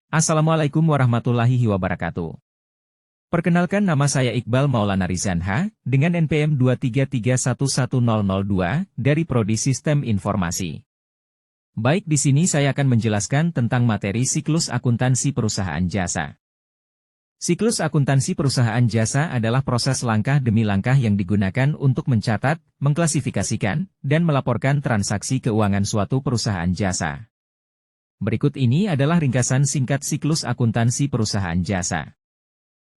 Assalamualaikum warahmatullahi wabarakatuh. Perkenalkan, nama saya Iqbal Maulana Rizanha, dengan NPM 233110002, dari Prodi Sistem Informasi. Baik, di sini saya akan menjelaskan tentang materi siklus akuntansi perusahaan jasa. Siklus akuntansi perusahaan jasa adalah proses langkah demi langkah yang digunakan untuk mencatat, mengklasifikasikan, dan melaporkan transaksi keuangan suatu perusahaan jasa. Berikut ini adalah ringkasan singkat siklus akuntansi perusahaan jasa.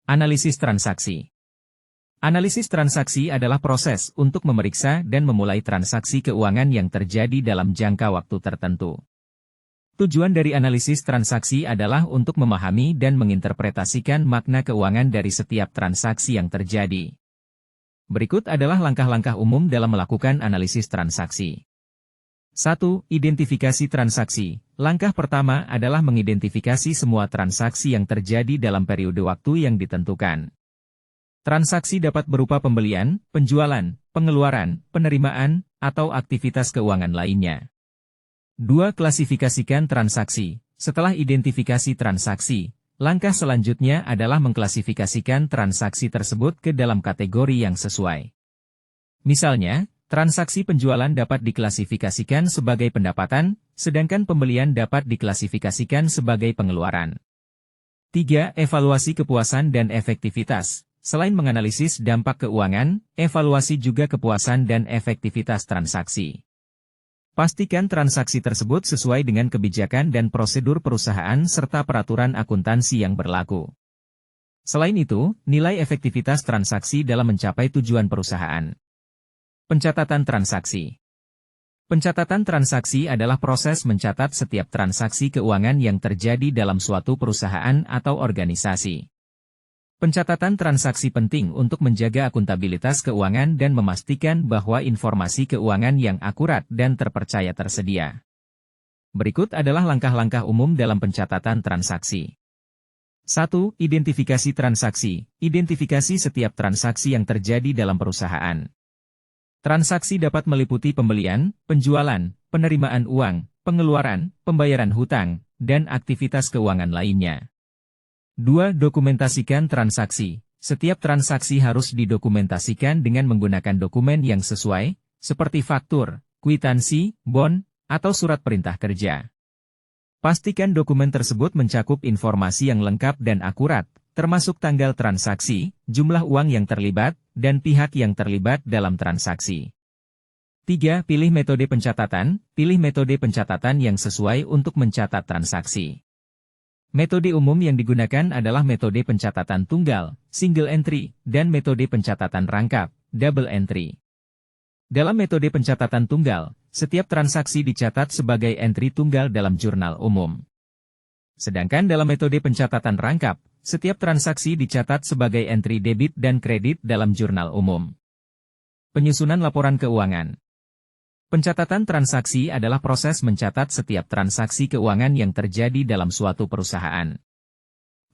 Analisis transaksi. Analisis transaksi adalah proses untuk memeriksa dan memulai transaksi keuangan yang terjadi dalam jangka waktu tertentu. Tujuan dari analisis transaksi adalah untuk memahami dan menginterpretasikan makna keuangan dari setiap transaksi yang terjadi. Berikut adalah langkah-langkah umum dalam melakukan analisis transaksi. 1. Identifikasi transaksi. Langkah pertama adalah mengidentifikasi semua transaksi yang terjadi dalam periode waktu yang ditentukan. Transaksi dapat berupa pembelian, penjualan, pengeluaran, penerimaan, atau aktivitas keuangan lainnya. 2. Klasifikasikan transaksi. Setelah identifikasi transaksi, langkah selanjutnya adalah mengklasifikasikan transaksi tersebut ke dalam kategori yang sesuai. Misalnya, transaksi penjualan dapat diklasifikasikan sebagai pendapatan, sedangkan pembelian dapat diklasifikasikan sebagai pengeluaran. 3. Evaluasi kepuasan dan efektivitas. Selain menganalisis dampak keuangan, evaluasi juga kepuasan dan efektivitas transaksi. Pastikan transaksi tersebut sesuai dengan kebijakan dan prosedur perusahaan serta peraturan akuntansi yang berlaku. Selain itu, nilai efektivitas transaksi dalam mencapai tujuan perusahaan. Pencatatan transaksi. Pencatatan transaksi adalah proses mencatat setiap transaksi keuangan yang terjadi dalam suatu perusahaan atau organisasi. Pencatatan transaksi penting untuk menjaga akuntabilitas keuangan dan memastikan bahwa informasi keuangan yang akurat dan terpercaya tersedia. Berikut adalah langkah-langkah umum dalam pencatatan transaksi. 1. Identifikasi transaksi. Identifikasi setiap transaksi yang terjadi dalam perusahaan. Transaksi dapat meliputi pembelian, penjualan, penerimaan uang, pengeluaran, pembayaran hutang, dan aktivitas keuangan lainnya. 2. Dokumentasikan transaksi. Setiap transaksi harus didokumentasikan dengan menggunakan dokumen yang sesuai, seperti faktur, kwitansi, bon, atau surat perintah kerja. Pastikan dokumen tersebut mencakup informasi yang lengkap dan akurat, termasuk tanggal transaksi, jumlah uang yang terlibat, dan pihak yang terlibat dalam transaksi. 3. Pilih metode pencatatan. Pilih metode pencatatan yang sesuai untuk mencatat transaksi. Metode umum yang digunakan adalah metode pencatatan tunggal, single entry, dan metode pencatatan rangkap, double entry. Dalam metode pencatatan tunggal, setiap transaksi dicatat sebagai entry tunggal dalam jurnal umum. Sedangkan dalam metode pencatatan rangkap, setiap transaksi dicatat sebagai entry debit dan kredit dalam jurnal umum. Penyusunan laporan keuangan. Pencatatan transaksi adalah proses mencatat setiap transaksi keuangan yang terjadi dalam suatu perusahaan.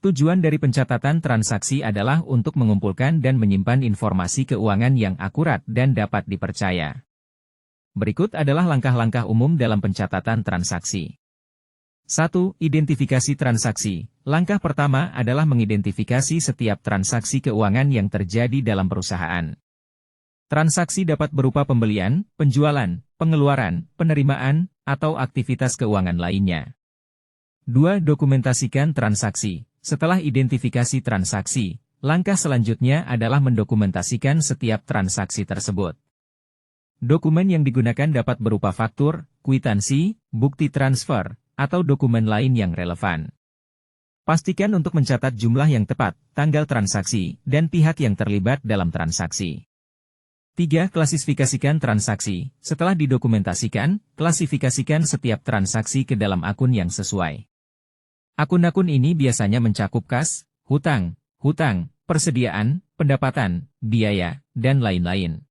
Tujuan dari pencatatan transaksi adalah untuk mengumpulkan dan menyimpan informasi keuangan yang akurat dan dapat dipercaya. Berikut adalah langkah-langkah umum dalam pencatatan transaksi. 1. Identifikasi transaksi. Langkah pertama adalah mengidentifikasi setiap transaksi keuangan yang terjadi dalam perusahaan. Transaksi dapat berupa pembelian, penjualan, pengeluaran, penerimaan, atau aktivitas keuangan lainnya. 2. Dokumentasikan transaksi. Setelah identifikasi transaksi, langkah selanjutnya adalah mendokumentasikan setiap transaksi tersebut. Dokumen yang digunakan dapat berupa faktur, kwitansi, bukti transfer, atau dokumen lain yang relevan. Pastikan untuk mencatat jumlah yang tepat, tanggal transaksi, dan pihak yang terlibat dalam transaksi. 3. Klasifikasikan transaksi. Setelah didokumentasikan, klasifikasikan setiap transaksi ke dalam akun yang sesuai. Akun-akun ini biasanya mencakup kas, hutang, persediaan, pendapatan, biaya, dan lain-lain.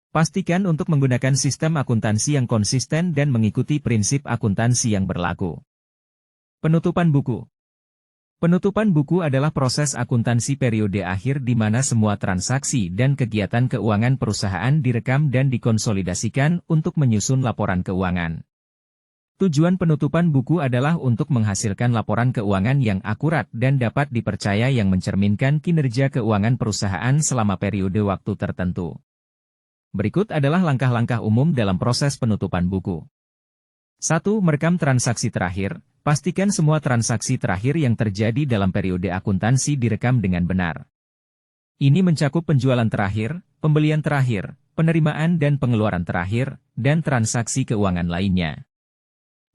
Pastikan untuk menggunakan sistem akuntansi yang konsisten dan mengikuti prinsip akuntansi yang berlaku. Penutupan buku. Penutupan buku adalah proses akuntansi periode akhir di mana semua transaksi dan kegiatan keuangan perusahaan direkam dan dikonsolidasikan untuk menyusun laporan keuangan. Tujuan penutupan buku adalah untuk menghasilkan laporan keuangan yang akurat dan dapat dipercaya yang mencerminkan kinerja keuangan perusahaan selama periode waktu tertentu. Berikut adalah langkah-langkah umum dalam proses penutupan buku. 1. Merekam transaksi terakhir. Pastikan semua transaksi terakhir yang terjadi dalam periode akuntansi direkam dengan benar. Ini mencakup penjualan terakhir, pembelian terakhir, penerimaan dan pengeluaran terakhir, dan transaksi keuangan lainnya.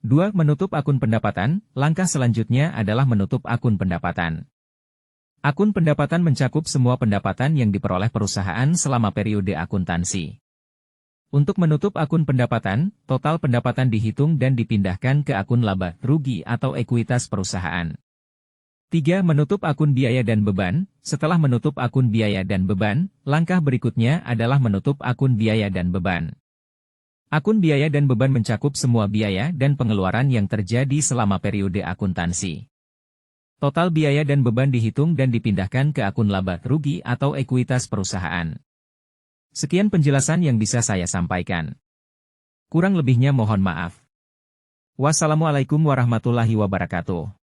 2. Menutup akun pendapatan. Langkah selanjutnya adalah menutup akun pendapatan. Akun pendapatan mencakup semua pendapatan yang diperoleh perusahaan selama periode akuntansi. Untuk menutup akun pendapatan, total pendapatan dihitung dan dipindahkan ke akun laba, rugi atau ekuitas perusahaan. 3. Menutup akun biaya dan beban. Setelah menutup akun biaya dan beban, langkah berikutnya adalah menutup akun biaya dan beban. Akun biaya dan beban mencakup semua biaya dan pengeluaran yang terjadi selama periode akuntansi. Total biaya dan beban dihitung dan dipindahkan ke akun laba, rugi atau ekuitas perusahaan. Sekian penjelasan yang bisa saya sampaikan. Kurang lebihnya mohon maaf. Wassalamualaikum warahmatullahi wabarakatuh.